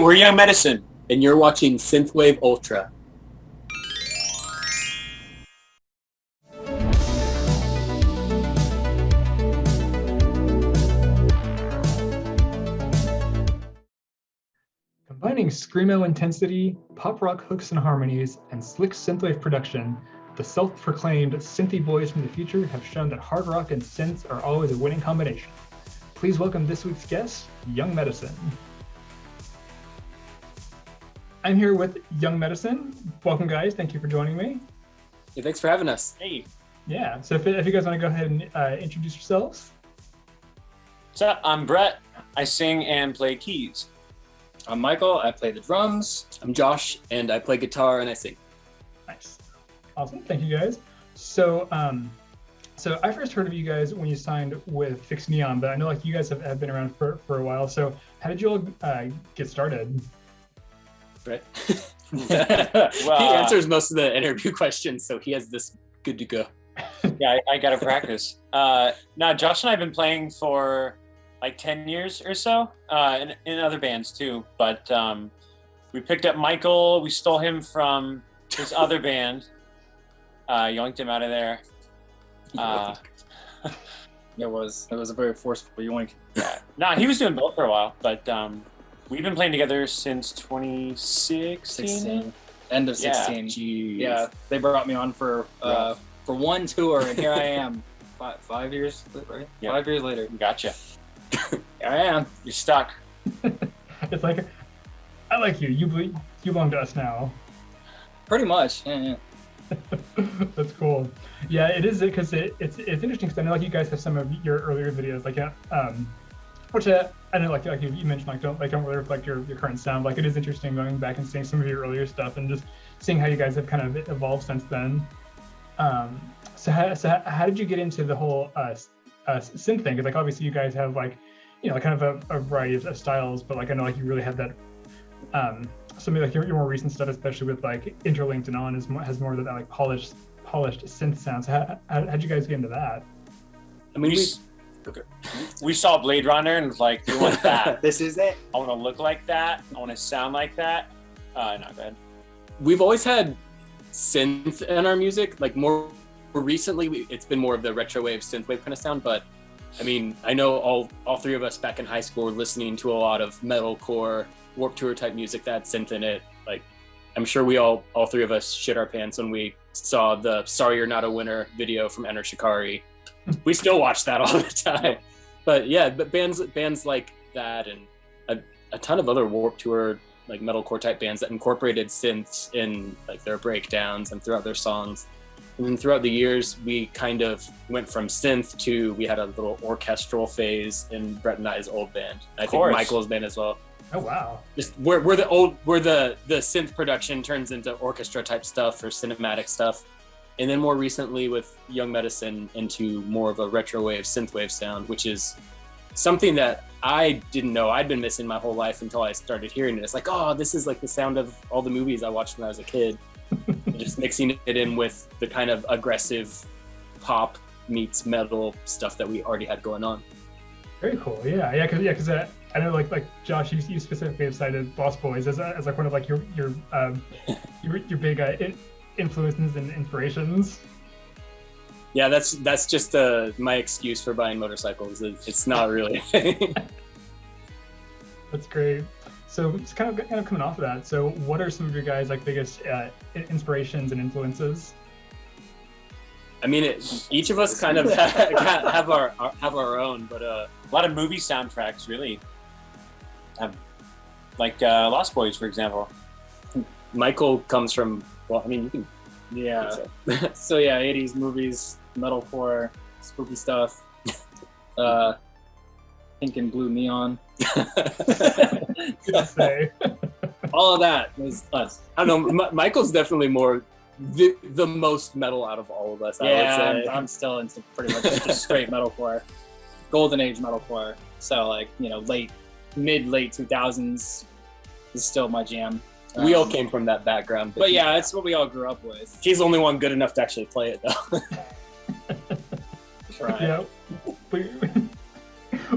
we're Young Medicine. And you're watching SYNTHWAVE Ultra. Combining screamo intensity, pop rock hooks and harmonies, and slick synthwave production, the self-proclaimed synthy boys from the future have shown that hard rock and synths are always a winning combination. Please welcome this week's guest, Young Medicine. I'm here with Young Medicine. Welcome, guys. Thank you for joining me. Hey, thanks for having us. Hey. Yeah, so if you guys want to go ahead and introduce yourselves. What's up? I'm Brett. I sing and play keys. I'm Michael. I play the drums. I'm Josh, and I play guitar and I sing. Nice. Awesome. Thank you, guys. So I first heard of you guys when you signed with FiXT Neon, but I know like you guys have been around for a while. So how did you all get started? Brett? Well, he answers most of the interview questions, so he has this good to go. Yeah, I got to practice. No, Josh and I have been playing for like 10 years or so, in other bands too. But we picked up Michael. We stole him from his other band, yoinked him out of there. It was a very forceful yoink. Yeah. Nah, he was doing both for a while, but we've been playing together since 2016. End of 16. Jeez. Yeah, they brought me on for one tour, and here I am, 5 years, right? Yep. 5 years later. Gotcha. Here I am. You're stuck. It's like, I like you. You belong to us now. Pretty much. Yeah. That's cool. Yeah, it is because it's interesting because I know like you guys have some of your earlier videos like which I know like you mentioned like don't really reflect your current sound. Like it is interesting going back and seeing some of your earlier stuff and just seeing how you guys have kind of evolved since then. So how did you get into the whole synth thing? Because like obviously you guys have like kind of a variety of styles, but like I know like you really have that some of like your more recent stuff, especially with like Interlinked and On, has more of that like polished synth sounds. How'd you guys get into that? I mean, We saw Blade Runner and was like, we want that. This is it. I want to look like that. I want to sound like that. Not bad. we've always had synth in our music. Like more recently, it's been more of the retrowave synthwave kind of sound. But I mean, I know all three of us back in high school were listening to a lot of metalcore, Warped Tour type music that had synth in it. Like, I'm sure we all three of us shit our pants when we saw the "Sorry You're Not a Winner" video from Enter Shikari. We still watch that all the time. But yeah, but bands like that and a ton of other Warped Tour like metalcore type bands that incorporated synths in like their breakdowns and throughout their songs. And then throughout the years, we kind of went from synth to we had a little orchestral phase in Brett and I's old band. I think Michael's band as well. Oh wow! Just where the synth production turns into orchestra type stuff or cinematic stuff, and then more recently with Young Medicine into more of a retrowave synthwave sound, which is something that I didn't know I'd been missing my whole life until I started hearing it. It's like, oh, this is like the sound of all the movies I watched when I was a kid. Just mixing it in with the kind of aggressive pop meets metal stuff that we already had going on. Very cool. Yeah. Because I know like Josh, you specifically have cited Lost Boys as like one of like your big influences and inspirations. Yeah, that's just my excuse for buying motorcycles. It's not really a thing. That's great. So it's kind of coming off of that. So what are some of your guys' like biggest inspirations and influences? I mean, each of us kind of have our own, but a lot of movie soundtracks really. Like Lost Boys, for example. Michael comes from, well, I mean, you can. Yeah. So yeah, 80s movies, metalcore, spooky stuff. Pink and blue neon. Good to say. All of that was us. I don't know. Michael's definitely more the most metal out of all of us. Yeah, I would say. I'm still into pretty much just straight metalcore, golden age metalcore. So like late 2000s is still my jam. We all came from that background. But yeah, it's what we all grew up with. He's the only one good enough to actually play it though. Try. Yeah. But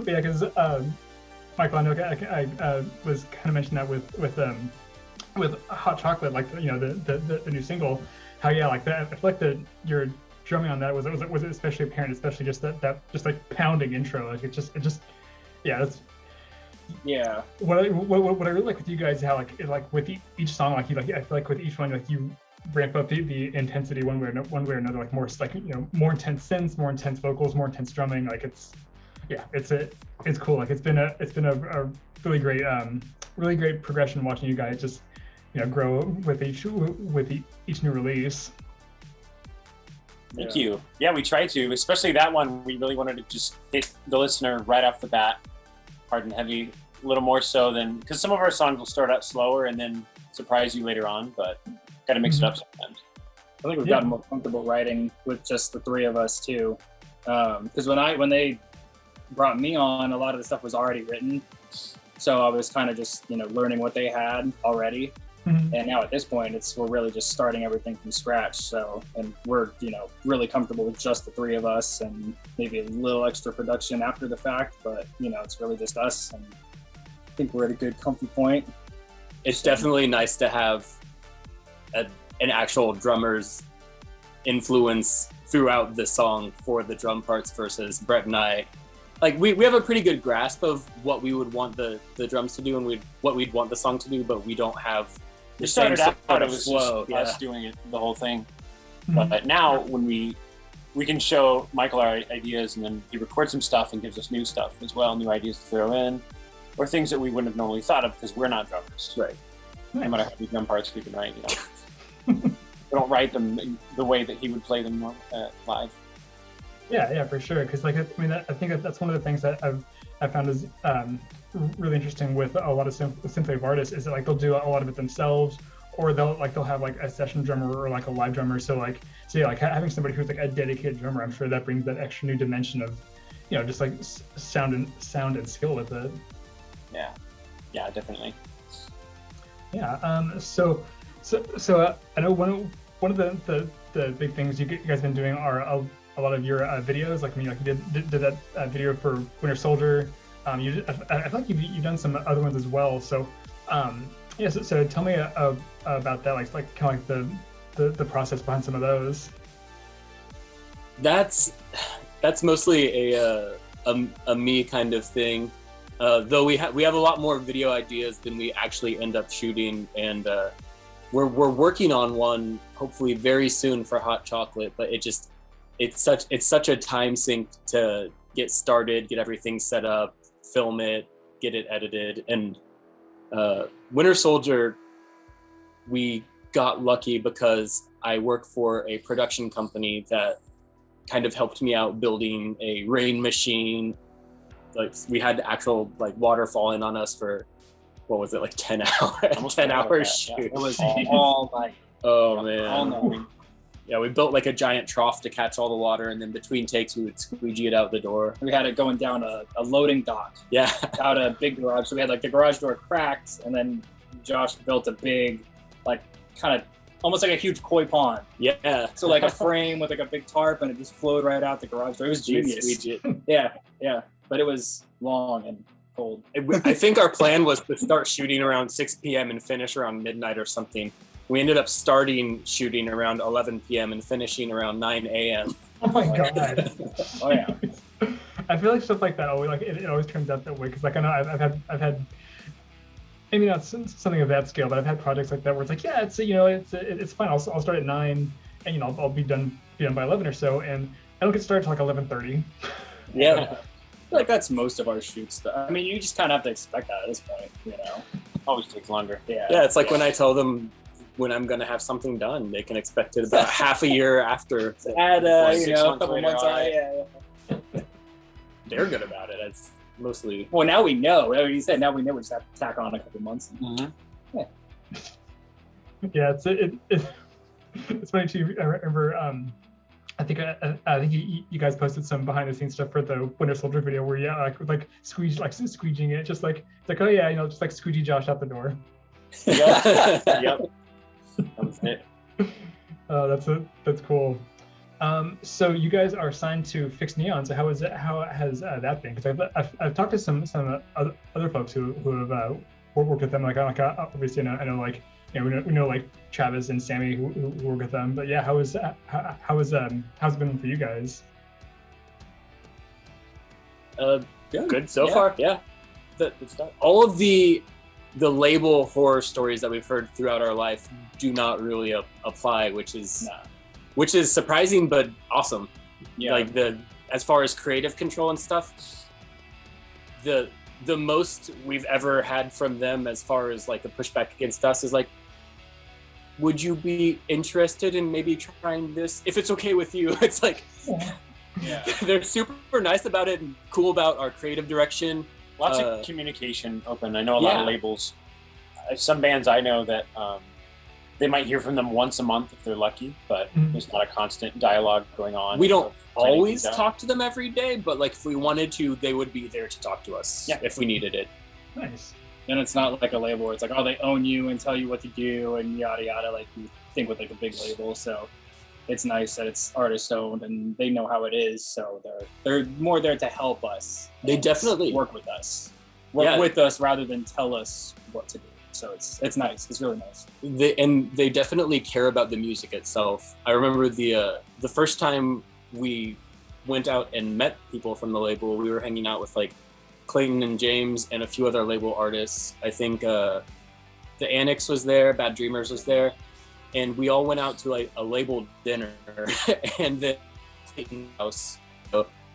yeah, because Michael, I know I was kind of mentioning that with Hot Chocolate, like the new single, how like that. I feel like your drumming on that was especially apparent, especially just that just like pounding intro. Like it just yeah, that's Yeah. what I really like with you guys, how like with each song, like I feel like with each one, like you ramp up the intensity one way or another, like more like more intense synths, more intense vocals, more intense drumming. Like it's cool. Like it's been a really great progression watching you guys just grow with each new release. Thank you. Yeah, we try to, especially that one. We really wanted to just hit the listener right off the bat, hard and heavy, a little more so than, because some of our songs will start out slower and then surprise you later on, but got to mix it up sometimes. I think we've gotten more comfortable writing with just the three of us too, because when they brought me on, a lot of the stuff was already written, so I was kind of just learning what they had already. And now at this point, we're really just starting everything from scratch. So, and we're really comfortable with just the three of us, and maybe a little extra production after the fact. But it's really just us, and I think we're at a good comfy point. It's definitely nice to have an actual drummer's influence throughout the song for the drum parts versus Brett and I. Like we have a pretty good grasp of what we would want the drums to do and what we'd want the song to do, but we don't have. We started out, it was just us doing it, the whole thing. But now when we can show Michael our ideas, and then he records some stuff and gives us new stuff as well, new ideas to throw in, or things that we wouldn't have normally thought of because we're not drummers. Right. No matter how many drum parts we can write, we don't write them the way that he would play them live. Yeah, for sure. Because I think that's one of the things that I've found is really interesting with a lot of synthwave artists is that like they'll do a lot of it themselves, or they'll have like a session drummer or like a live drummer. So having somebody who's like a dedicated drummer, I'm sure that brings that extra new dimension of just like sound and skill with it. Yeah, definitely. Yeah. So I know one of the big things you guys have been doing are a lot of your videos. Like you did that video for Winter Soldier. I feel like you've done some other ones as well. So, so tell me about that, like kind of like the process behind some of those. That's mostly a me kind of thing. Though we have a lot more video ideas than we actually end up shooting, and we're working on one hopefully very soon for Hot Chocolate. But it's such a time sink to get started, get everything set up, film it, get it edited. And Winter Soldier, we got lucky because I work for a production company that kind of helped me out building a rain machine. Like we had actual like water falling on us for, what was it, like 10 hours shoot. It was all night. Oh man. All night. Yeah, we built like a giant trough to catch all the water, and then between takes we would squeegee it out the door. We had it going down a loading dock. Yeah. Out a big garage. So we had like the garage door cracked, and then Josh built a big, like kind of almost like a huge koi pond. Yeah. So like a frame with like a big tarp, and it just flowed right out the garage door. It was genius. Yeah. But it was long and cold. I think our plan was to start shooting around 6 p.m. and finish around midnight or something. We ended up starting shooting around 11 p.m. and finishing around 9 a.m. Oh my god! Oh yeah. I feel like stuff like that always it always turns out that way, because like I know I've had maybe not something of that scale, but I've had projects like that where it's like it's fine. I'll start at 9 and I'll be done by 11 or so, and I don't get started till like 11:30. Yeah. I feel like that's most of our shoots. I mean, you just kind of have to expect that at this point. Always takes longer. Yeah, it's like when I tell them when I'm going to have something done, they can expect it about half a year after. Add a couple months on. Yeah. They're good about it. It's mostly. Well, now we know. Like you said, now we know we just have to tack on a couple months. Mm-hmm. Yeah, it's funny too. I remember. I think you guys posted some behind the scenes stuff for the Winter Soldier video where squeegeeing it, just like it's like, oh yeah, just like squeegee Josh out the door. Yep. That was it. That's cool. So you guys are signed to FiXT Neon. So how is it? How has that been? Because I've talked to some other folks who have worked with them. Like obviously I know like we know like Travis and Sammy who work with them. But yeah, how's it been for you guys? Good so far. Yeah. All of the label horror stories that we've heard throughout our life do not really apply, which is surprising but awesome. Yeah. Like as far as creative control and stuff, the most we've ever had from them as far as like a pushback against us is like, would you be interested in maybe trying this if it's okay with you? It's like, yeah. They're super nice about it and cool about our creative direction. Lots of communication open. I know a lot of labels. Some bands I know that they might hear from them once a month if they're lucky, but there's not a constant dialogue going on. We don't always talk to them every day, but like if we wanted to, they would be there to talk to us if we needed it. Nice. And it's not like a label where it's like, oh, they own you and tell you what to do and yada yada, like you think with like a big label. So it's nice that it's artist owned and they know how it is. So they're more there to help us. They definitely work with us. Work with us rather than tell us what to do. So it's nice. It's really nice. They definitely care about the music itself. I remember the first time we went out and met people from the label, we were hanging out with like Clayton and James and a few other label artists. I think the Annex was there, Bad Dreamers was there, and we all went out to like a label dinner and then Clayton's house.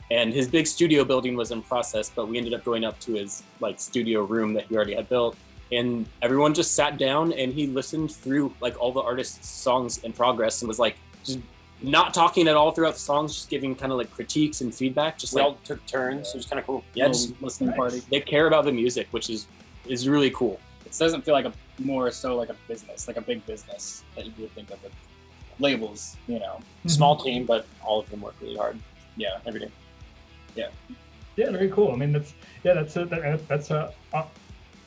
And his big studio building was in process, but we ended up going up to his like studio room that he already had built. And everyone just sat down and he listened through like all the artists' songs in progress and was like just not talking at all throughout the songs, just giving kind of like critiques and feedback. Just we all took turns. It was kind of cool. Yeah, just listening party. They care about the music, which is really cool. It doesn't feel like more so like a business, like a big business that you would think of with labels, you know. Small team, but all of them work really hard. Yeah, every day. Yeah. Yeah, very cool. I mean, that's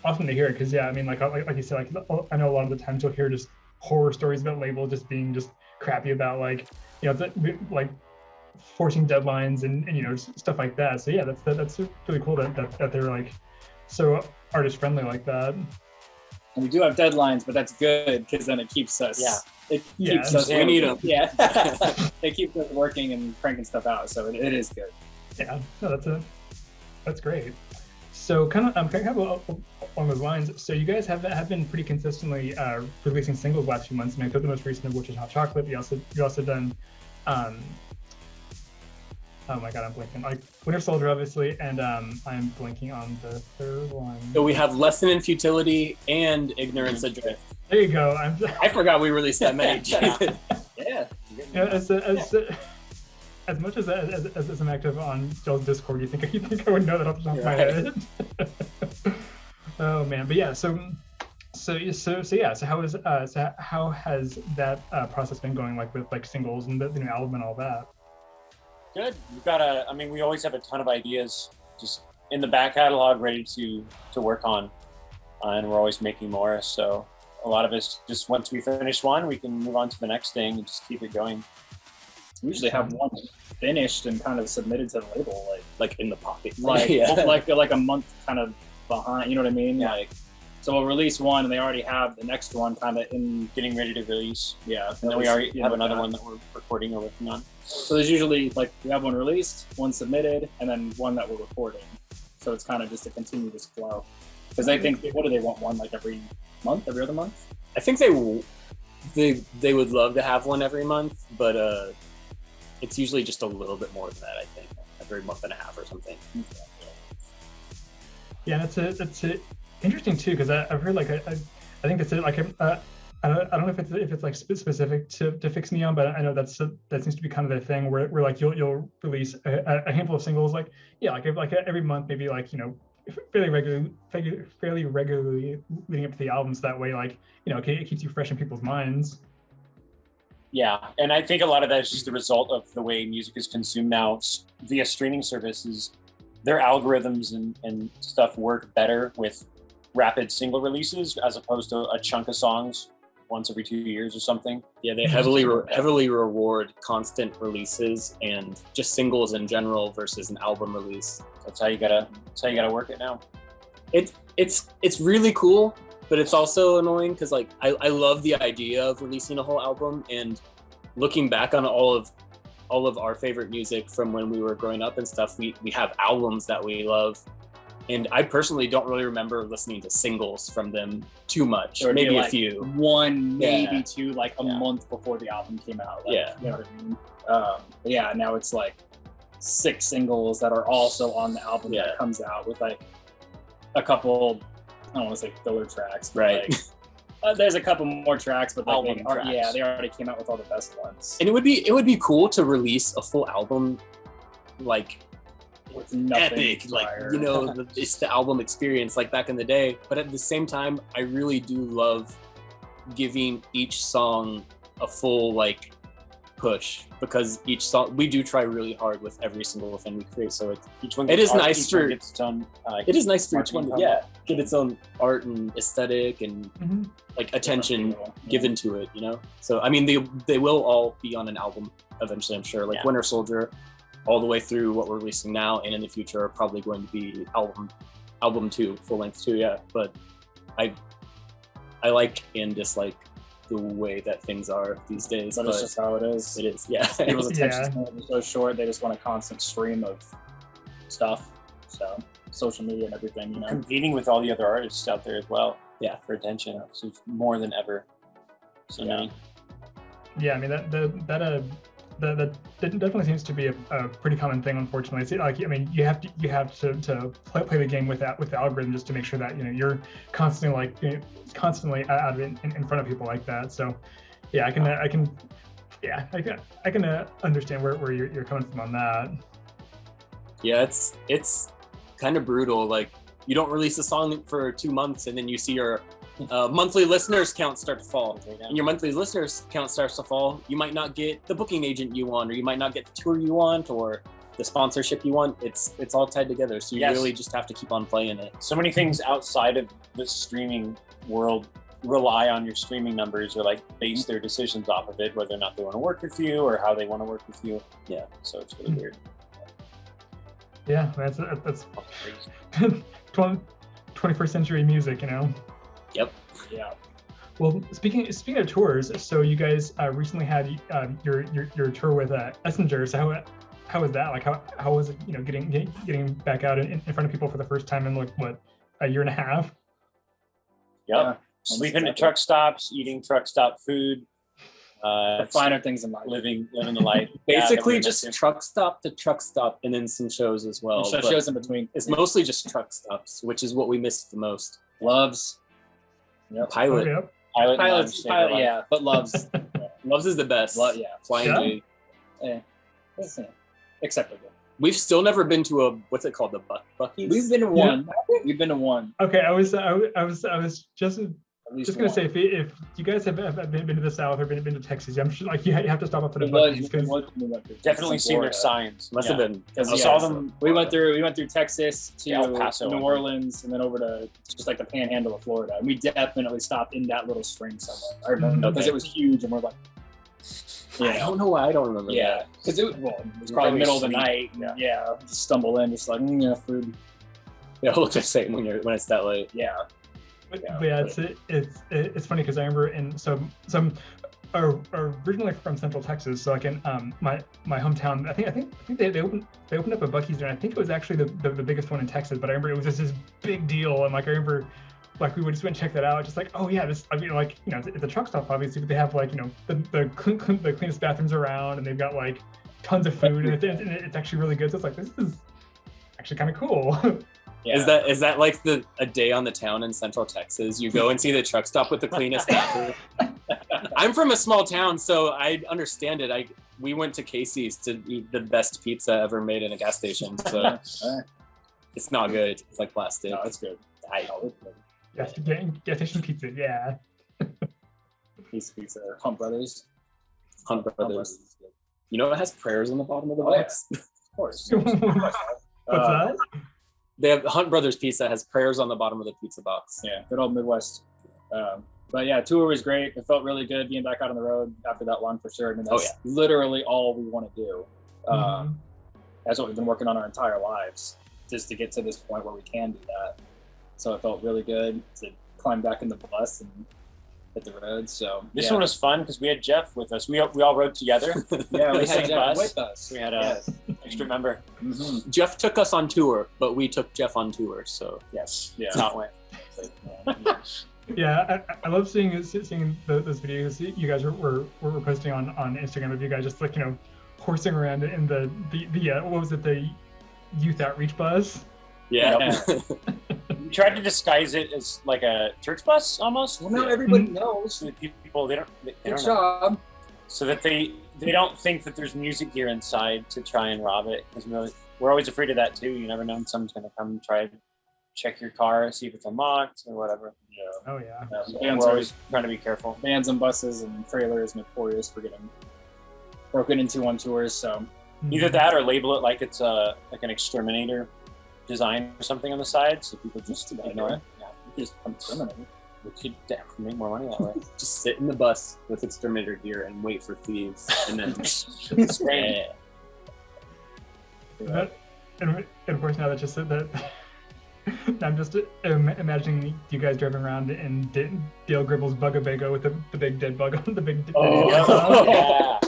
awesome to hear, because I mean, like you said, like I know a lot of the times you'll hear just horror stories about labels just being just crappy about like like forcing deadlines and stuff like that. So yeah, that's really cool that they're like so artist friendly like that. And we do have deadlines, but that's good because then it keeps us. Yeah. It keeps us. We need them. Yeah. It keeps us working and cranking stuff out, so it is good. Yeah. No, that's great. So kind of along those lines, so you guys have been pretty consistently releasing singles last few months. I mean, the most recent of which is Hot Chocolate. You also done, oh my God, I'm blanking. Like Winter Soldier, obviously, and I'm blanking on the third one. So we have Lesson in Futility and Ignorance Adrift. There you go. I forgot we released that many. Yeah. As much as I'm active on Joel's Discord, you think I would know that off the top of my head? Oh man, but yeah. So how has that process been going, like with like singles and the new album and all that? Good. We've got we always have a ton of ideas just in the back catalog ready to work on, and we're always making more. So a lot of us just once we finish one, we can move on to the next thing and just keep it going. We usually have one finished and kind of submitted to the label, like in the pocket, like a month kind of behind. You know what I mean? Yeah. Like, so we'll release one, and they already have the next one kind of in getting ready to release. Yeah, and then we already have another one that we're recording or working on. So there's usually like we have one released, one submitted, and then one that we're recording. So it's kind of just a continuous flow. Because I think, what do they want? One like every month, every other month? I think they would love to have one every month, but it's usually just a little bit more than that. I think every month and a half or something. Yeah, that's interesting too, because I've heard like I think that's like I don't know if it's like specific to FiXT Neon, but I know that seems to be kind of the thing where like you'll release a handful of singles like every month, maybe like fairly regularly leading up to the albums. That way, like it keeps you fresh in people's minds. Yeah, and I think a lot of that is just the result of the way music is consumed now via streaming services. Their algorithms and stuff work better with rapid single releases as opposed to a chunk of songs once every 2 years or something. Yeah, they heavily reward constant releases and just singles in general versus an album release. That's how you gotta work it now. It's really cool, but it's also annoying because like I love the idea of releasing a whole album, and looking back on all of our favorite music from when we were growing up and stuff, we have albums that we love. And I personally don't really remember listening to singles from them too much. There would Maybe be, a like, few. One, maybe Yeah. two, like a Yeah. month before the album came out. Like, Yeah. You know what I mean? But yeah, now it's like 6 singles that are also on the album Yeah. that comes out with like a couple, I don't want to say filler tracks, but Right. like, there's a couple more tracks, but like Album they tracks. they already came out with all the best ones. And it would be cool to release a full album, like With nothing epic, like, prior. you know, it's the album experience like back in the day. But at the same time, I really do love giving each song a full like push, because each song, we do try really hard with every single thing we create. So Each one It gets is art, nice each one for- gets its own, it is nice for each one marketing to, promo. get its own art and aesthetic and Mhm. like attention Yeah. given to it, you know? So, I mean, they will all be on an album eventually, I'm sure. Like Yeah. Winter Soldier, all the way through what we're releasing now and in the future are probably going to be album 2, full length 2, yeah. But I like and dislike the way that things are these days. But it's just how it is. it is, yeah. People's attention Yeah. span is so short; they just want a constant stream of stuff. So social media and everything, you know. Competing with all the other artists out there as well. Yeah. For attention. So it's more than ever. So Yeah. many. Yeah, I mean that definitely seems to be a pretty common thing, unfortunately. It's like, I mean, you have to play the game with the algorithm just to make sure that, you know, you're constantly like, you know, constantly out of it in front of people like that. So yeah, I can understand where you're coming from on that. Yeah, it's kind of brutal. Like, you don't release a song for 2 months and then you see your monthly listeners count start to fall. And your monthly listeners count starts to fall. You might not get the booking agent you want, or you might not get the tour you want, or the sponsorship you want. It's all tied together. So you Yes. really just have to keep on playing it. So many things outside of the streaming world rely on your streaming numbers, or like base their decisions off of it, whether or not they want to work with you or how they want to work with you. Yeah. So it's really weird. Yeah, that's Crazy. 21st century music, you know. Yep. Yeah. Well, speaking of tours, so you guys recently had your tour with Essenger. So how was that? Like how was it, you know, getting back out in front of people for the first time in like what, a year and a half? Yep. Yeah. Sleeping at truck stops, eating truck stop food. The finer things in life. living the life. Basically Yeah, just truck stop to truck stop, and then some shows as well. So But shows in between. it's mostly just truck stops, which is what we missed the most. Loves. Yep. Pilot. Oh, yep. Pilot, Yeah, but loves. Loves is the best. Yeah. Flying Yeah. J. It's, acceptable. We've still never been to a, what's it called, the Buc-ee's? We've been to one. We've been to one. Okay, I was just At least just gonna one. say, if you guys have been to the South or been to Texas, I'm sure like you have to stop up at the It was- Buc-ee's it because was- we went to Definitely Texas seen their and signs. Must Yeah. have been. Because, I yeah, saw them. We went through Texas to El Paso, I New think. Orleans and then over to just like the panhandle of Florida. And we definitely stopped in that little spring somewhere. I remember because Okay. it was huge and we're like, I don't know why I don't remember yeah, that. because it was probably Really middle of the sweet. night. And, yeah, just stumble in, just like yeah, food. Yeah, it looks the same when it's that late. Yeah, But yeah, it's funny because I remember some are originally from Central Texas, so like in my hometown. I think they opened up a Buc-ee's there. And I think it was actually the biggest one in Texas. But I remember it was just this big deal, and like I remember like we would just went and check that out. Just like, oh yeah, this. I mean, like, you know, it's a truck stop obviously, but they have like, you know, the cleanest bathrooms around, and they've got like tons of food, and it's actually really good. So it's like, this is actually kind of cool. yeah. Is that like a day on the town in Central Texas? You go and see the truck stop with the cleanest bathroom. I'm from a small town, so I understand it. We went to Casey's to eat the best pizza ever made in a gas station. So it's not good. It's like plastic. No, it's good. Gas station pizza, yeah. Pizza, Hunt Brothers. Hunt Brothers. is good. You know, it has prayers on the bottom of the Oh, yeah. box. Of course. What's that? They have Hunt Brothers pizza has prayers on the bottom of the pizza box. Yeah, good old Midwest. But yeah, tour was great. It felt really good being back out on the road after that one for sure. I mean, that's literally all we want to do. That's what we've been working on our entire lives, just to get to this point where we can do that. So it felt really good to climb back in the bus and hit the road. So this one was fun because we had Jeff with us. We all rode together. Yeah, we had Jeff bus. with us. We had a extra member. Jeff took us on tour, but we took Jeff on tour. So yes, that's how it went. Yeah, I love seeing those videos you guys were posting on Instagram of you guys just like, you know, horsing around in the what was it, the youth outreach bus? Yeah. We tried to disguise it as like a church bus almost. Well, now everybody knows. So people they don't Good job. know. So that they don't think that there's music here inside to try and rob it, because we're always afraid of that too. You never know when someone's gonna come and try to check your car, see if it's unlocked or whatever. Yeah. Oh yeah. So we're always trying to be careful. Vans and buses and trailers notorious for getting broken into on tours. So either that or label it like it's like an exterminator design or something on the side, so people just ignore it. Yeah, just exterminate. We could make more money that way. Just sit in the bus with exterminator gear and wait for thieves, and then spray. And of course, now that just said that, I'm just imagining you guys driving around in Dale Gribble's Bugabego with the big dead bug on the big. Yeah.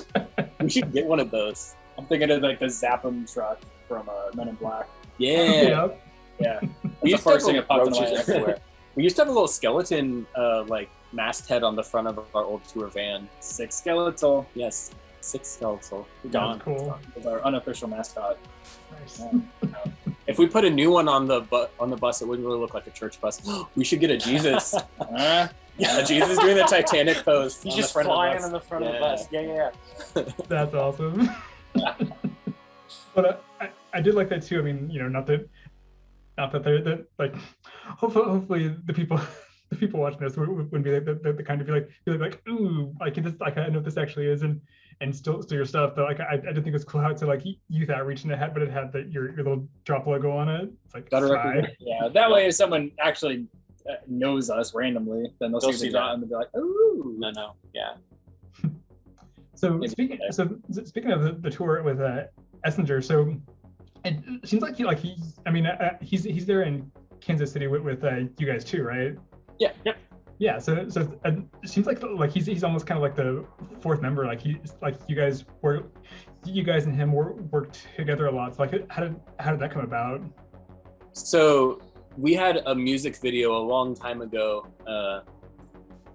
We should get one of those. I'm thinking of like the Zappum truck from Men in Black. Yeah. Yeah. We used to have thing that popped into my roaches head. everywhere. We used to have a little skeleton like masthead on the front of our old tour van. 6 skeletal. Yes, 6 skeletal. That's cool. With our unofficial mascot. Nice. If we put a new one on the bus, it wouldn't really look like a church bus. We should get a Jesus. Yeah, Jesus doing the Titanic pose. He's just flying on the front of the bus. Yeah. That's awesome. But I did like that too. I mean, you know, not that they're like, hopefully the people watching this wouldn't be the kind of be like, ooh, I know what this actually is, and still your stuff. But like, I did think it was cool how it's like youth outreach, and but it had your little drop logo on it. It's like, yeah, that way if someone actually knows us randomly, then they'll see the dot and they'll be like, ooh. No, yeah. So speaking of the tour with Essinger, so it seems like he's there in Kansas City with you guys too, right? Yeah. Yep. Yeah. So it seems like he's almost kind of like the fourth member. Like you guys and him work together a lot. So like, how did that come about? So we had a music video a long time ago,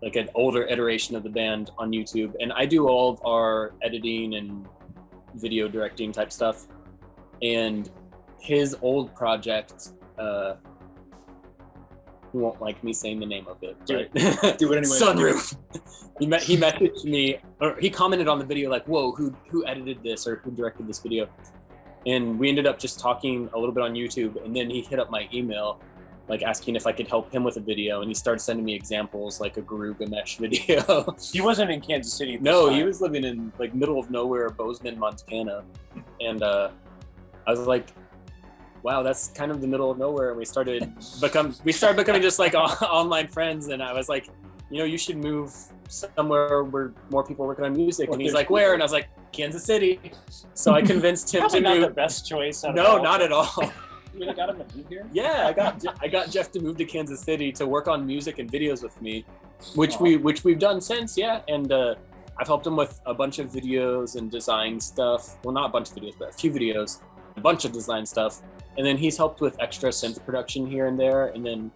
like an older iteration of the band on YouTube, and I do all of our editing and video directing type stuff. And his old project, he won't like me saying the name of it. Do it anyway. Sunroof. He messaged me, or he commented on the video like, "Whoa, who edited this or who directed this video?" And we ended up just talking a little bit on YouTube, and then he hit up my email, like asking if I could help him with a video, and he started sending me examples, like a Guru Ganesh video. He wasn't in Kansas City. No, he was living in like middle of nowhere, Bozeman, Montana, and I was like, wow, that's kind of the middle of nowhere. And we started becoming just like online friends, and I was like, you know, you should move somewhere where more people are working on music. And he's like, where? And I was like, Kansas City. So I convinced him to not move. The best choice. No, not at all. You really got him to move here? Yeah, I got Jeff to move to Kansas City to work on music and videos with me, which we've done since, yeah. And I've helped him with a bunch of videos and design stuff. Well, not a bunch of videos, but a few videos, a bunch of design stuff. And then he's helped with extra synth production here and there. And then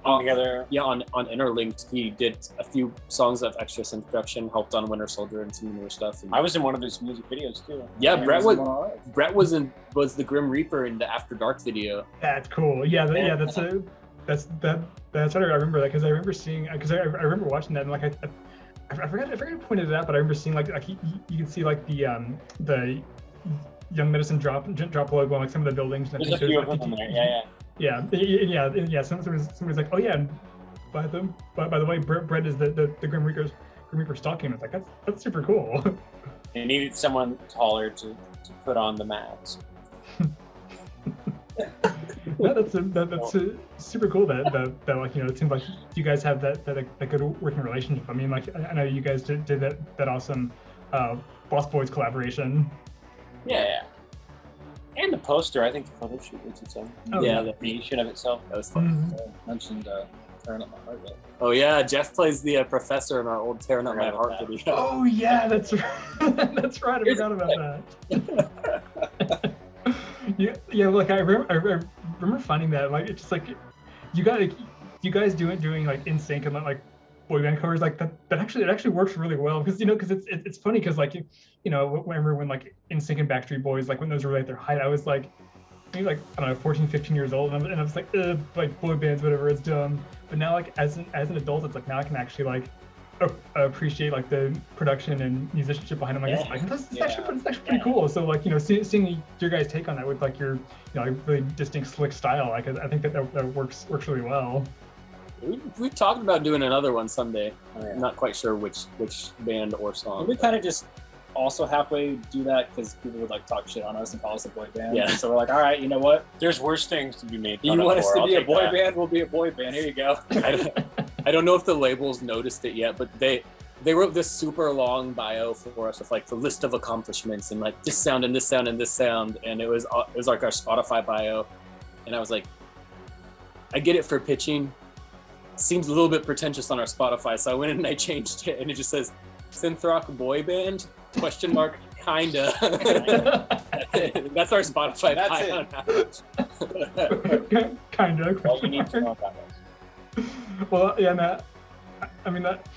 together. Yeah, on Interlinked, he did a few songs of extra synth production, helped on Winter Soldier and some newer stuff. And I was in one of his music videos too. Yeah, Brett was the Grim Reaper in the After Dark video. That's cool. Yeah, that's what I remember that, because I remember seeing, because I remember watching that, and like I forgot who pointed it out, but I remember seeing like you can see like the Young Medicine drop logo on like some of the buildings. And There's a few of them there. Yeah. Somebody's like, oh yeah, and by the way, Brett is the Grim Reaper stalking. It's like that's super cool. They needed someone taller to put on the mask. No, that's super cool that like, you know, it seems like you guys have that good working relationship. I mean, like, I know you guys did that awesome Lost Boys collaboration. Yeah. And the poster, I think the photo shoot was its own. Oh, yeah, The creation of itself. that was fun. Mhm. Mentioned Tearing Up My Heart. Though. Oh yeah, Jeff plays the professor in our old Tearing Up My Forgot about Heart that. video. Oh yeah, that's right. That's right. I forgot about that. Yeah. Like I remember finding that, like, it's just like you guys doing like in sync and like boy band covers like that. It actually works really well because it's funny because like remember when like in sync and Backstreet Boys, like when those were at their height, I was like maybe like I don't know 14, 15 years old, and I was like boy bands, whatever, it's dumb. But now like as an adult, it's like now I can actually like appreciate like the production and musicianship behind them. It's actually pretty cool. So like seeing your guys' take on that with like your like really distinct slick style, like I think that works really well. We've talked about doing another one someday. Oh, yeah. I'm not quite sure which band or song. We kind of just also halfway do that because people would like talk shit on us and call us a boy band. Yeah. And so we're like, all right, you know what? There's worse things to be made You fun of want us for. to I'll be a take boy that. band? We'll be a boy band. Here you go. I don't know if the labels noticed it yet, but they wrote this super long bio for us with like the list of accomplishments and like this sound and this sound and this sound, and it was like our Spotify bio, and I was like, I get it for pitching. Seems a little bit pretentious on our Spotify, so I went in and I changed it, and it just says synthrock boy band ? Kinda. That's our Spotify bio. Kinda. All you need to know about us. Well, yeah, Matt. I mean that.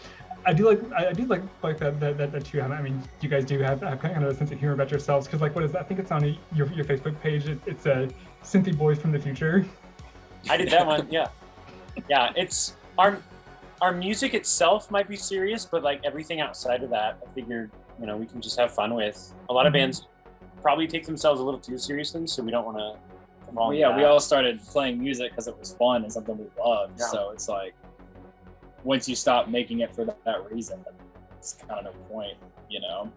I do like that too. I mean, you guys do have kind of a sense of humor about yourselves, because like, what is that? I think it's on your Facebook page. It's a Synthy Boys from the Future. I did that one. Yeah. It's our music itself might be serious, but like everything outside of that, I figured we can just have fun with. A lot of bands probably take themselves a little too seriously, so we don't want to. Well, yeah, we all started playing music because it was fun and something we loved. Yeah. So it's like, once you stop making it for that reason, it's kind of no point,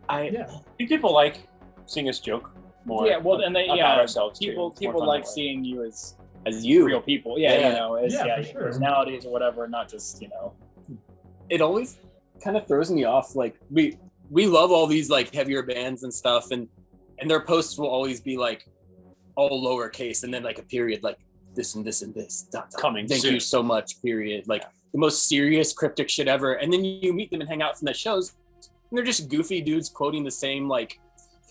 I think people like seeing us joke more. Yeah, well, and about ourselves people too. It's more people fun like that way. seeing you as you. real people. For sure. Personalities or whatever, not just It always kind of throws me off. Like we love all these like heavier bands and stuff, and their posts will always be like all lowercase and then like a period, like this and this and this. ... Coming Thank soon. you so much. Period. Like the most serious cryptic shit ever. And then you meet them and hang out from the shows, and they're just goofy dudes quoting the same like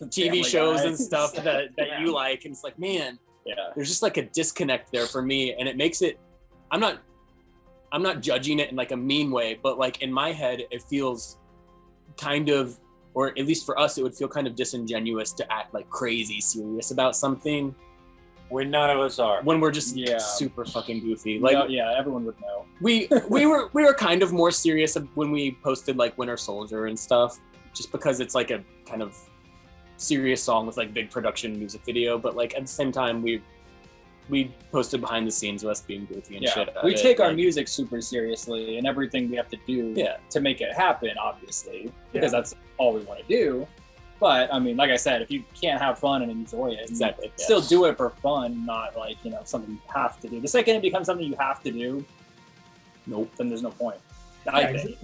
TV Family shows Guy. and stuff that Yeah. you like, and it's like, man, Yeah. there's just like a disconnect there for me, and it makes it. I'm not judging it in like a mean way, but like in my head, it feels kind of, or at least for us, it would feel kind of disingenuous to act like crazy serious about something When none of us are. when we're just Yeah. super fucking goofy. Like Everyone would know. we were kind of more serious when we posted like Winter Soldier and stuff, just because it's like a kind of serious song with like big production music video, but like at the same time we posted behind the scenes of us being goofy and shit. We about take it. our Like, music super seriously and everything we have to do Yeah. to make it happen, obviously, because Yeah. that's all we want to do. But I mean, like I said, if you can't have fun and enjoy it, Exactly. Yeah. still do it for fun, not like something you have to do. The second it becomes something you have to do, Nope. then there's no point. Yeah, I think.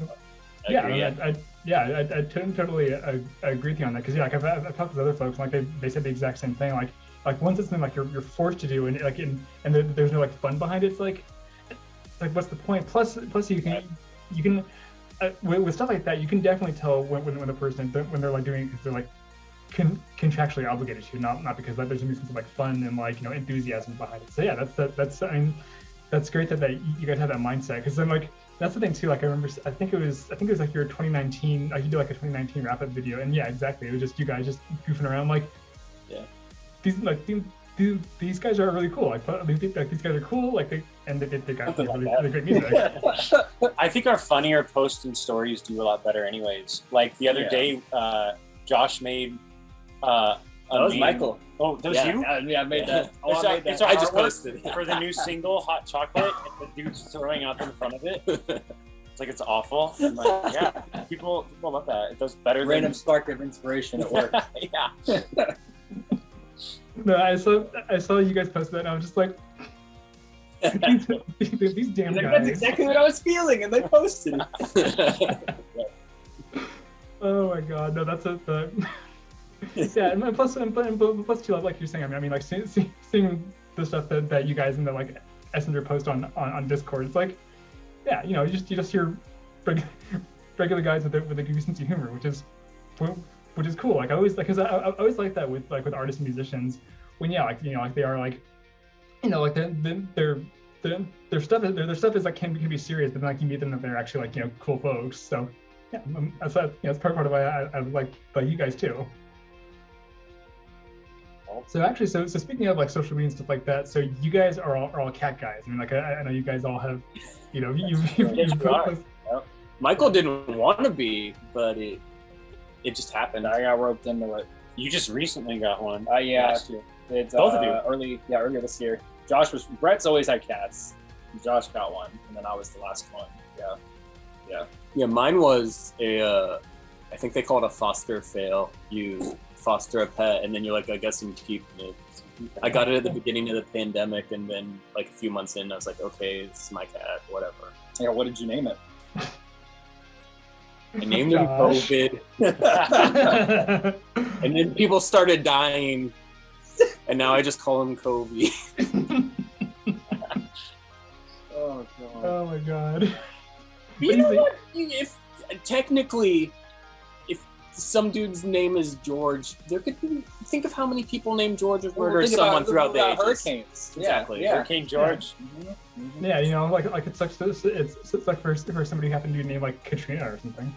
I totally agree with you on that, because like I've talked with other folks, like they said the exact same thing. Like once it's something like you're forced to do, and like and there's no like fun behind it, it's like what's the point? Plus you can with stuff like that, you can definitely tell when the person, when they're like doing it because they're like contractually obligated to, not because like, there's gonna be some like fun and like enthusiasm behind it. So yeah, that's I mean, that's great that you guys have that mindset, because then like that's the thing too. Like I remember, I think it was like your 2019, like you did like a 2019 wrap up video, and yeah, exactly, it was just you guys just goofing around, like these guys are really cool. Like these guys are cool. Like they got really great music. I think our funnier posts and stories do a lot better anyways. Like the other day, Josh made That was Michael. Oh, that was you? I made that. Oh, It's I a- made that. it's a I just artwork posted it. for the new single, Hot Chocolate, and the dude's throwing up in front of it. It's like, it's awful. I'm like, yeah, people love that. It does better Random spark of inspiration at work. Yeah. No, I saw you guys post that, and I was just like, these damn Like, guys. that's exactly what I was feeling, and they posted it. Oh my god, no, that's yeah, and plus too, like you're saying, I mean, like seeing the stuff that you guys in the like Messenger post on Discord, it's like, yeah, you know, you just hear regular guys with a goofy sense of humor, which is cool. Like I always like that with artists and musicians when, yeah, like, you know, like they are like, you know, like their stuff is like can be serious, but then like you meet them and they're actually like, you know, cool folks. So yeah, that's part of why I like you guys too. So actually, so speaking of like social media and stuff like that, so you guys are all cat guys. I mean, like I know you guys all have, you know, you've posted. Michael didn't want to be, but it just happened. I got roped into it. You just recently got one. Yeah, last year. it's Both of you. earlier this year. Brett's always had cats. Josh got one, and then I was the last one. Yeah. Mine was I think they call it a foster fail. You foster a pet, and then you're like, I guess I'm keeping it. I got it at the beginning of the pandemic, and then like a few months in, I was like, okay, this is my cat, whatever. Yeah, what did you name it? I named him Josh. COVID. And then people started dying, and now I just call him Kobe. Oh god. Oh my god. You know what? If technically, if some dude's name is George, there could be. Think of how many people named George have murdered someone throughout the ages. Hurricanes. Exactly. Yeah. Hurricane George. Yeah, you know, like it sucks. It's like for somebody who happened to be named like Katrina or something.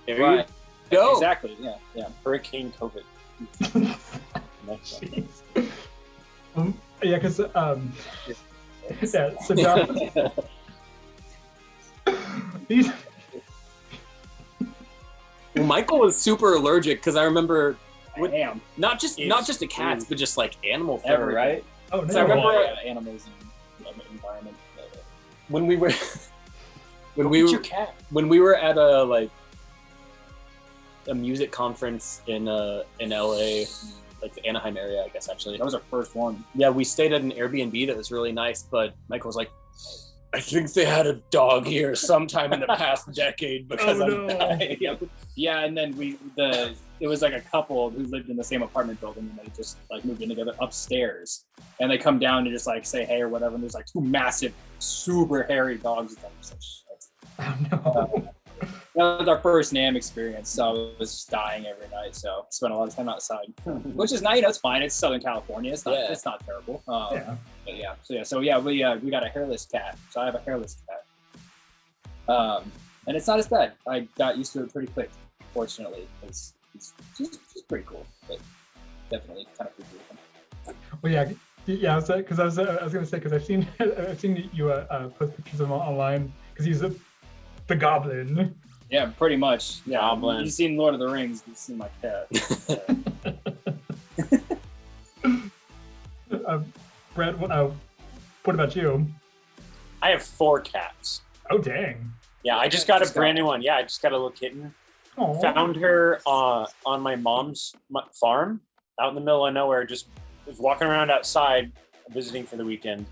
There Right. you go. Exactly. Yeah. Hurricane COVID. Jeez. Yeah, because yeah. So Josh, these. Well, Michael was super allergic because I remember I am. not just to cats, but just like animal fur, Ever, right? Oh no. So I remember Animals and environment. when we were What's your cat? when we were at a music conference in LA, like the Anaheim area, I guess actually. That was our first one. Yeah, we stayed at an Airbnb that was really nice, but Michael was like, I think they had a dog here sometime in the past decade because Oh, no. Yeah, and then it was like a couple who lived in the same apartment building, and they just like moved in together upstairs, and they come down to just like say hey or whatever, and there's like two massive, super hairy dogs with them. So Oh no. that was our first NAMM experience, so I was just dying every night. So I spent a lot of time outside, which is nice. It's fine. It's Southern California. It's not. Yeah. It's not terrible. Yeah. But we got a hairless cat. So I have a hairless cat. And it's not as bad. I got used to it pretty quick, fortunately. It's pretty cool, but definitely kind of freaky. Well, yeah. I was gonna say because I've seen you post pictures of him online because he's the goblin. Yeah, pretty much. Yeah, Goblin. You've seen Lord of the Rings. You've seen my cat. Brett, what about you? I have 4 cats. Oh dang. Yeah, I just got a brand new one. Yeah, I just got a little kitten. Aw. Found her on my mom's farm out in the middle of nowhere. Just was walking around outside, visiting for the weekend,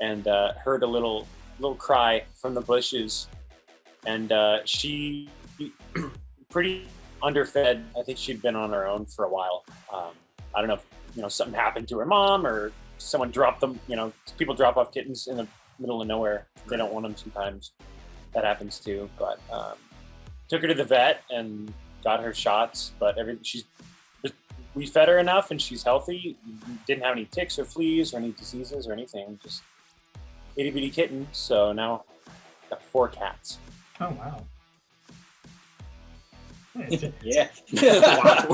and heard a little cry from the bushes. And she pretty underfed. I think she'd been on her own for a while. I don't know if something happened to her mom or someone dropped them. People drop off kittens in the middle of nowhere. They don't want them sometimes. That happens too. But took her to the vet and got her shots. But we fed her enough and she's healthy. Didn't have any ticks or fleas or any diseases or anything. Just itty bitty kitten. So now got 4 cats. Oh wow. Yeah. Wow.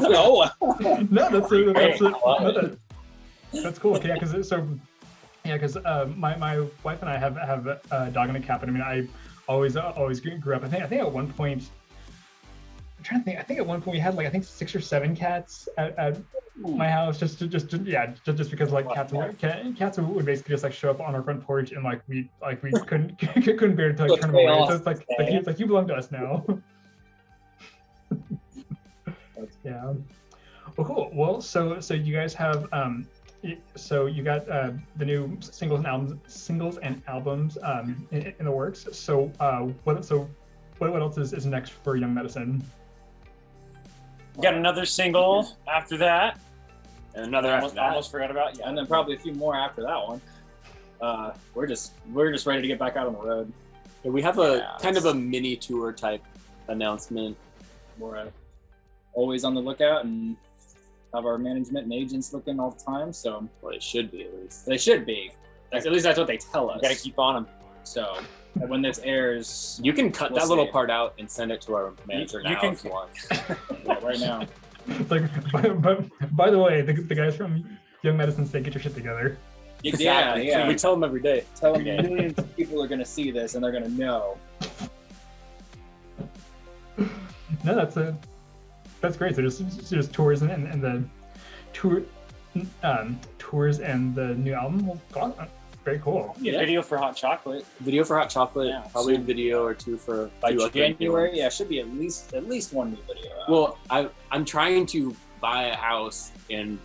No, that's cool. Yeah, because my wife and I have a dog and a cat. But I mean, I always grew up. I think at one point, I'm trying to think. I think at one point we had 6 or 7 cats at my house. Just because cats would basically just show up on our front porch and we couldn't bear to turn them away. So it's like you belong to us now. Yeah. Well, cool. Well, so you guys have so you got the new singles and albums in the works. So what else is next for Young Medicine? We got another single after that. And another after that. Almost forgot about. Yeah, And then probably a few more after that one. We're just ready to get back out on the road. Yeah, we have a kind of a mini tour type announcement. We're always on the lookout and have our management and agents looking all the time. So Well, it should be at least. they should be. At least that's what they tell us. we gotta keep on them. So when this airs, You can cut We'll that little see. part out and send it to our manager You now can- if you want. yeah, right now. It's like, by the way, the guys from Young Medicine say get your shit together. Exactly. Yeah. We tell them every day. Tell them millions of people are going to see this and they're going to know. No, that's great. So just tours and the tours and the new album. Well, very cool. Yeah, video for Hot Chocolate. Video for Hot Chocolate, Yeah, probably a soon. video or two for By two other January, things. yeah, should be at least one new video out. Well, I'm trying to buy a house and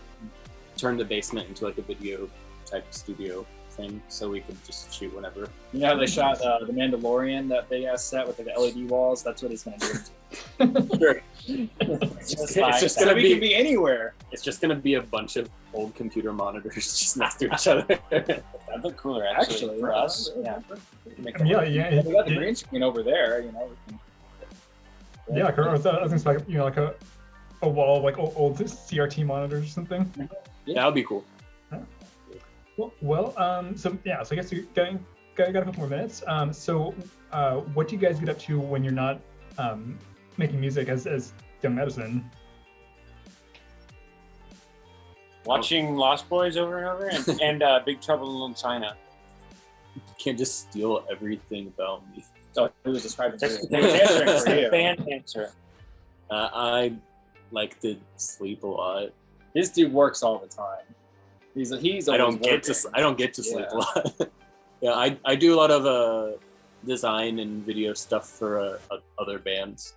turn the basement into like a video type studio thing, so we could just shoot whenever. You know how they shot the Mandalorian, that big ass set with the LED walls? That's what he's going to do. Sure. It's It's just gonna we be can be anywhere. It's just gonna be a bunch of old computer monitors just next to each other. That'd look cooler actually, for us. Yeah. Make Yeah, yeah, We got the green screen over there, you know. We can, yeah. I was thinking like like a wall of like old CRT monitors or something. That would be cool. Well, so I guess you got a couple more minutes. So what do you guys get up to when you're not making music as Young Medicine? Watching Lost Boys over and over, and Big Trouble in Little China. You can't just steal everything about me. so it was describing That's it. He was answering for you. band answer. I like to sleep a lot. This dude works all the time. He's I don't always get to. working. I don't get to sleep Yeah. a lot. Yeah, I do a lot of design and video stuff for other bands.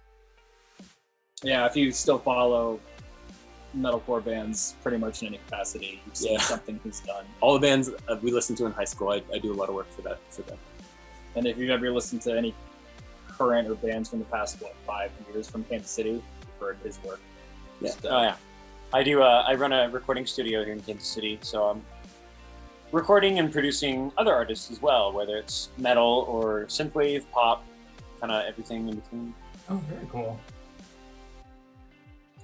Yeah, if you still follow metalcore bands pretty much in any capacity, you've seen Yeah. something he's done. All the bands we listened to in high school, I do a lot of work for them. And if you've ever listened to any current or bands from the past 5 years from Kansas City, you've heard his work. Yeah. Just, Oh yeah, I do. I run a recording studio here in Kansas City, so I'm recording and producing other artists as well, whether it's metal or synthwave, pop, kind of everything in between. Oh, very cool.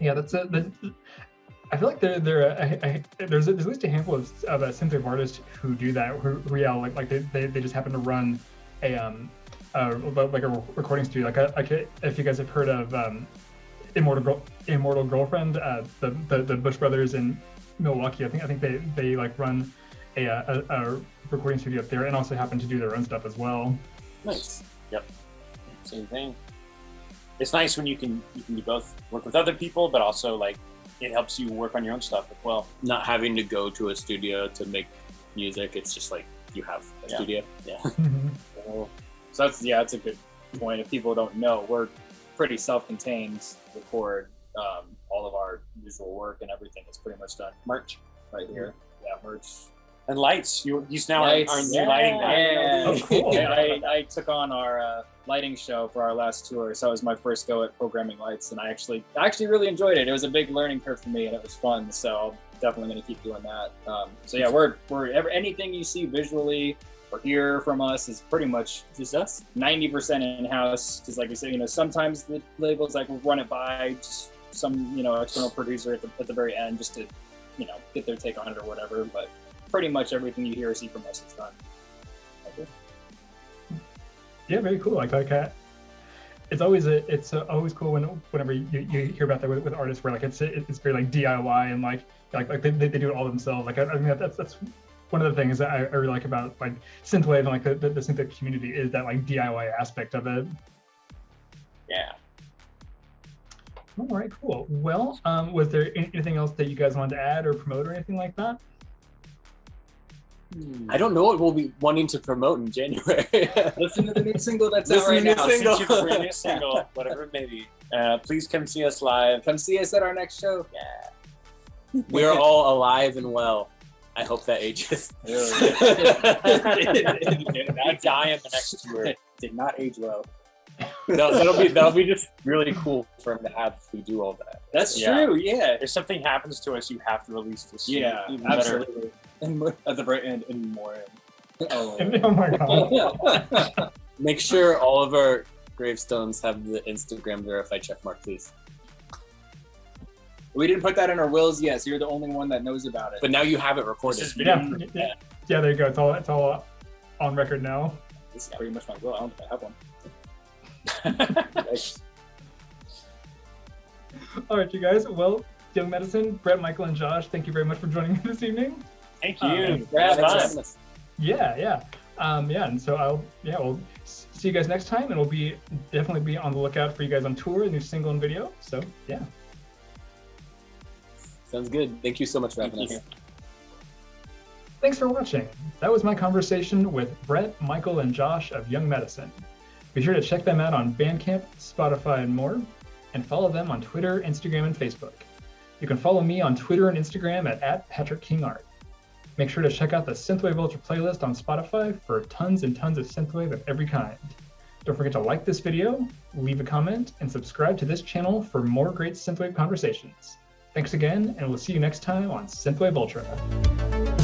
Yeah, that's I feel like there's at least a handful of synthwave artists who do that. Who like they just happen to run a recording studio. Like if you guys have heard of Immortal Girlfriend, the Bush Brothers in Milwaukee. I think they like run a recording studio up there, and also happen to do their own stuff as well. Nice. Yep, same thing. It's nice when you can do both, work with other people, but also like it helps you work on your own stuff as well. Not having to go to a studio to make music, it's just like you have a studio. Yeah. So that's a good point. If people don't know, we're pretty self-contained. Record all of our visual work and everything is pretty much done Merch right here. Yeah, merch. and lights. He's now Lights, our new lighting guy. Yeah. Oh, cool. Yeah, I took on our lighting show for our last tour, so it was my first go at programming lights, and I actually really enjoyed it. It was a big learning curve for me, and it was fun. So I'm definitely going to keep doing that. So yeah, we're anything you see visually or hear from us is pretty much Just us. 90% in-house. Because like we said, sometimes the labels like will run it by just some external producer at the very end just to get their take on it or whatever. But pretty much everything you hear or see from us is done. Yeah, very cool. It's always cool whenever you hear about that with artists where like it's very like DIY and like they do it all themselves. Like I mean that's one of the things that I really like about like synthwave and like the synthwave community is that like DIY aspect of it. Yeah. All right, cool. Well, was there anything else that you guys wanted to add or promote or anything like that? I don't know what we'll be wanting to promote in January. Listen to the new single that's Listen out right to the now. new single. Listen to the brand new single, whatever it may be. Please come see us live. Come see us at our next show. We are all alive and well. I hope that ages. I die in the next tour. Did not age well. That'll be just really cool for him to have if we do all that. That's Yeah. true. Yeah. If something happens to us, you have to release this. Yeah. Even better. Absolutely. And at the very end, and more. Oh. Oh my god. Make sure all of our gravestones have the Instagram verified checkmark, please. We didn't put that in our wills yet, so you're the only one that knows about it. But now you have it recorded. This is Yeah, yeah, there you go. It's all on record now. This is pretty much my will. I don't think I have one. All right, you guys. Well, Young Medicine, Brett, Michael, and Josh, thank you very much for joining me this evening. Thank you. Thanks for having Thanks for us. having us. Yeah. And so we'll see you guys next time, and we'll definitely be on the lookout for you guys on tour, a new single and video. So yeah. Sounds good. Thank you so much for having us. Thanks for watching. That was my conversation with Brett, Michael, and Josh of Young Medicine. Be sure to check them out on Bandcamp, Spotify, and more, and follow them on Twitter, Instagram, and Facebook. You can follow me on Twitter and Instagram at @PatrickKingArt. Make sure to check out the Synthwave Ultra playlist on Spotify for tons and tons of synthwave of every kind. Don't forget to like this video, leave a comment, and subscribe to this channel for more great synthwave conversations. Thanks again, and we'll see you next time on Synthwave Ultra.